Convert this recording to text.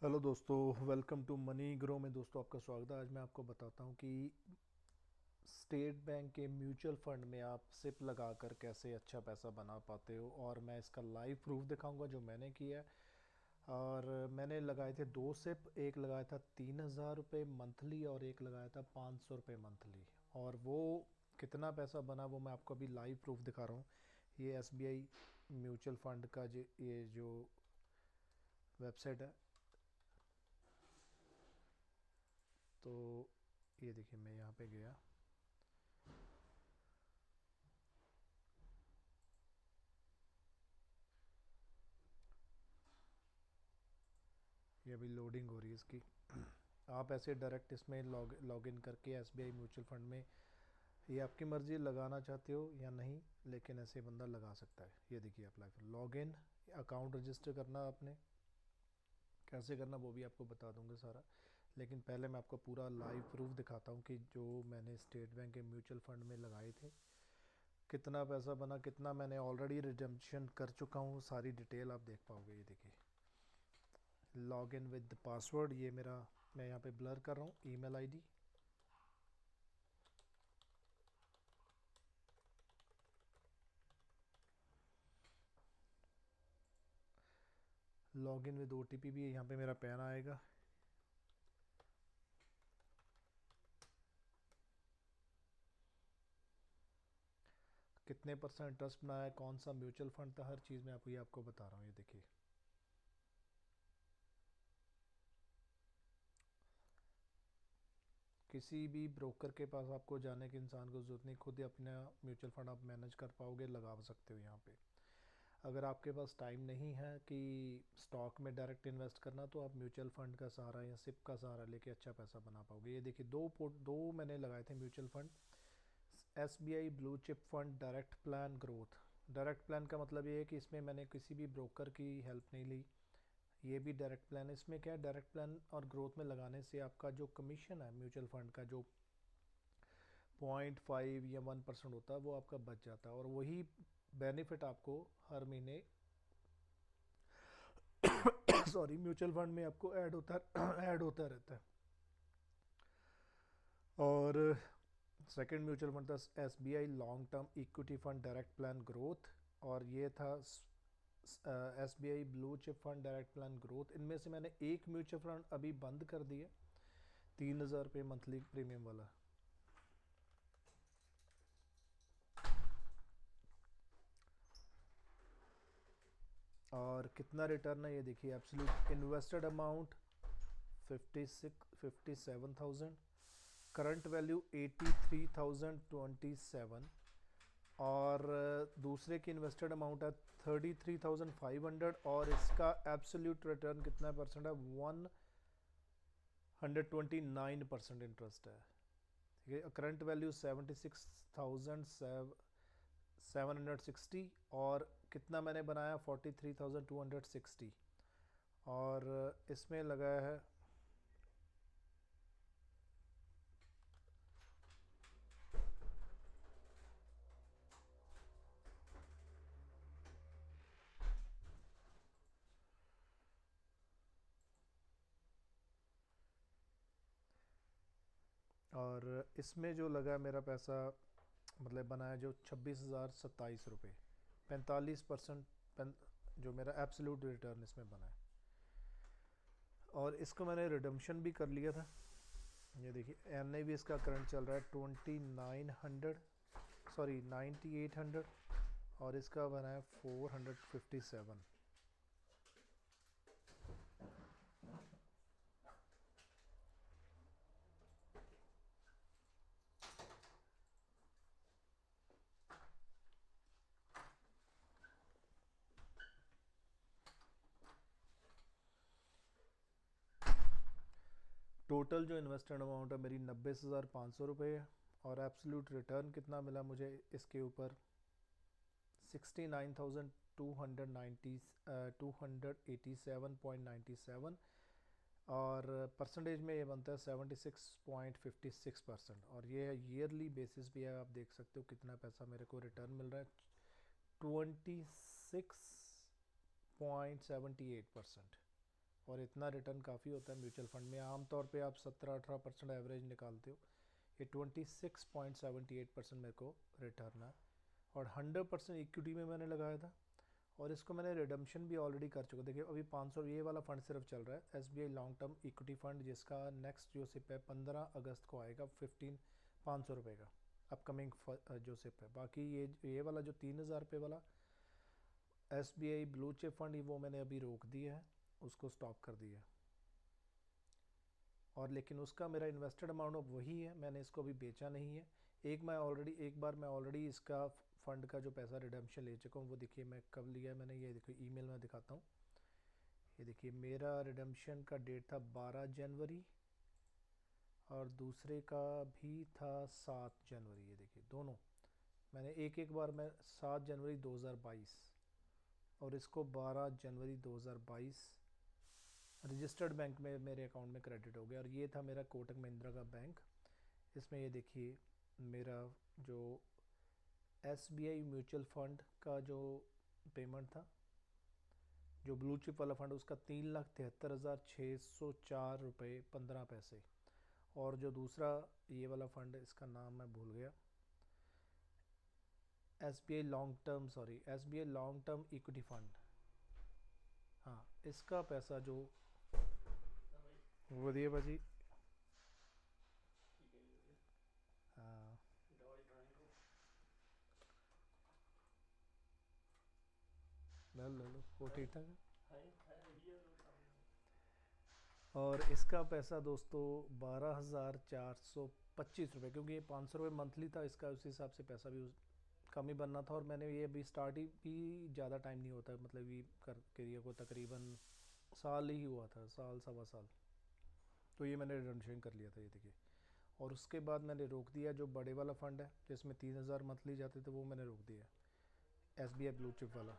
Hello दोस्तों, welcome to money grow में। दोस्तों आपका स्वागत है। आज मैं आपको बताता हूँ कि स्टेट बैंक के म्यूचुअल फंड में आप सिप लगाकर कैसे अच्छा पैसा बना पाते हो, और मैं इसका लाइव प्रूफ दिखाऊंगा जो मैंने किया है। और मैंने लगाए थे दो सिप, एक लगाया था 3,000 रुपये मंथली और एक लगाया था 500 रुपये मंथली। और वो कितना पैसा बना वो मैं आपको अभी लाइव प्रूफ दिखा रहा हूँ। ये एसबीआई म्यूचुअल फंड का ये जो वेबसाइट है, तो ये देखिए मैं यहाँ पे गया। ये अभी लोडिंग हो रही है इसकी। आप ऐसे डायरेक्ट इसमें लॉग इन करके एसबीआई म्यूचुअल फंड में, ये आपकी मर्ज़ी लगाना चाहते हो या नहीं, लेकिन ऐसे बंदा लगा सकता है। ये देखिए apply for log in, account register करना आपने, कैसे करना वो भी आपको बता दूंगा सारा। लेकिन पहले मैं आपको पूरा लाइव प्रूफ दिखाता हूँ कि जो मैंने स्टेट बैंक के म्यूचुअल फंड में लगाए थे कितना पैसा बना, कितना मैंने ऑलरेडी रिडेम्पशन कर चुका हूँ, सारी डिटेल आप देख पाओगे। ये देखिए लॉग इन विद पासवर्ड, ये मेरा, मैं यहाँ पे ब्लर कर रहा हूँ email ID. Log in with OTP भी यहाँ पे मेरा पैन आएगा। कितने परसेंट इंटरेस्ट बनाया, कौन सा म्यूचुअल फंड था, हर चीज़ मैं आपको बता रहा हूँ। ये देखिए किसी भी ब्रोकर के पास आपको जाने की इंसान को ज़रूरत नहीं, खुद ही अपना म्यूचुअल फंड आप मैनेज कर पाओगे, लगा सकते हो यहाँ पे। अगर आपके पास टाइम नहीं है कि स्टॉक में डायरेक्ट इन्वेस्ट करना, तो आप म्यूचुअल फंड का सहारा या सिप का सहारा लेके अच्छा पैसा बना पाओगे। ये देखिए दो मैंने लगाए थे mutual fund. S B I blue chip fund direct plan growth. Direct plan का मतलब ये है कि इसमें मैंने किसी भी ब्रोकर की हेल्प नहीं ली। ये भी डायरेक्ट प्लान है। इसमें क्या है, डायरेक्ट प्लान और ग्रोथ में लगाने से आपका जो कमीशन है म्यूचुअल फंड का, जो 0.5 या 1% होता है, वो आपका बच जाता है, और वही बेनिफिट आपको हर महीने सॉरी म्यूचुअल फंड में आपको ऐड होता रहता है। और सेकंड म्यूचुअल फंड था S B I long term equity fund direct plan growth, और ये था S B I blue chip fund direct plan growth. इनमें से मैंने एक म्यूचुअल फंड अभी बंद कर दिया, 3,000 रुपये मंथली प्रीमियम वाला। और कितना रिटर्न है ये देखिए, absolute invested amount 57,000, current value 83,027, और दूसरे की इन्वेस्टेड अमाउंट है 33,500, और इसका एब्सोल्यूट रिटर्न कितना परसेंट है, 129% इंटरेस्ट है। ठीक है, करंट वैल्यू 76,760, और कितना मैंने बनाया 43,260, और इसमें लगाया है। और इसमें जो लगा मेरा पैसा, मतलब बनाया जो 26,027 रुपये, 45%, जो मेरा एब्सोल्यूट रिटर्न इसमें बना है। और इसको मैंने रिडम्पशन भी कर लिया था। ये देखिए एन आई भी इसका करंट चल रहा है 2900, सॉरी 9800, और इसका बना है 457। टोटल जो इन्वेस्टेड अमाउंट है मेरी 90,500 रुपये है, और एब्सोल्यूट रिटर्न कितना मिला मुझे इसके ऊपर, 69,290 287.97, और परसेंटेज में ये बनता है 76.56%। और ये ईयरली बेसिस भी है, आप देख सकते हो कितना पैसा मेरे को रिटर्न मिल रहा है, 26.78%। और इतना रिटर्न काफ़ी होता है म्यूचुअल फंड में। आमतौर पे आप 17-18% एवरेज निकालते हो, ये 26.78% मेरे को रिटर्न है। और 100% इक्विटी में मैंने लगाया था, और इसको मैंने रिडम्पशन भी ऑलरेडी कर चुका। देखिए अभी 500 ये वाला फंड सिर्फ चल रहा है, SBI long term equity fund, जिसका नेक्स्ट जो सिप है 15 अगस्त को आएगा 500 रुपये का अपकमिंग जो सिप है। बाकी ये वाला जो 3000 रुपये वाला SBI ब्लू चिप फंड, वो मैंने अभी रोक दिया है, उसको स्टॉप कर दिया है। और लेकिन उसका मेरा इन्वेस्टेड अमाउंट अब वही है, मैंने इसको अभी बेचा नहीं है। एक बार मैं ऑलरेडी इसका फंड का जो पैसा रिडम्पशन ले चुका हूँ। वो देखिए मैं कब लिया मैंने, ये देखिए ईमेल में दिखाता हूँ। ये देखिए मेरा रिडम्पशन का डेट था 12 जनवरी, और दूसरे का भी था 7 जनवरी। ये देखिए दोनों मैंने एक बार मैं 7 जनवरी 2022 और इसको 12 जनवरी 2022 रजिस्टर्ड बैंक में मेरे अकाउंट में क्रेडिट हो गया। और ये था मेरा कोटक महिंद्रा का बैंक। इसमें ये देखिए मेरा जो SBI म्यूचुअल फंड का जो पेमेंट था, जो ब्लू चिप वाला फंड, उसका 3,73,604 रुपये 15 पैसे। और जो दूसरा ये वाला फंड, इसका नाम मैं भूल गया, SBI long term equity fund, हाँ इसका पैसा जो वो दिए भाजी, हाँ ले लो वो ठीक ठाक है। और इसका पैसा दोस्तों 12,425 रुपये, क्योंकि ये 500 रुपये मंथली था इसका, उस हिसाब से पैसा भी कम ही बनना था। और मैंने ये अभी स्टार्ट ही भी ज़्यादा टाइम नहीं होता, मतलब ये कर करियर को तकरीबन साल ही हुआ था, साल सवा साल। तो ये मैंने रिडम्पशन कर लिया था, ये देखिए। और उसके बाद मैंने रोक दिया जो बड़े वाला फ़ंड है जिसमें 3,000 मंथली जाते थे, वो मैंने रोक दिया, SBI ब्लू चिप वाला।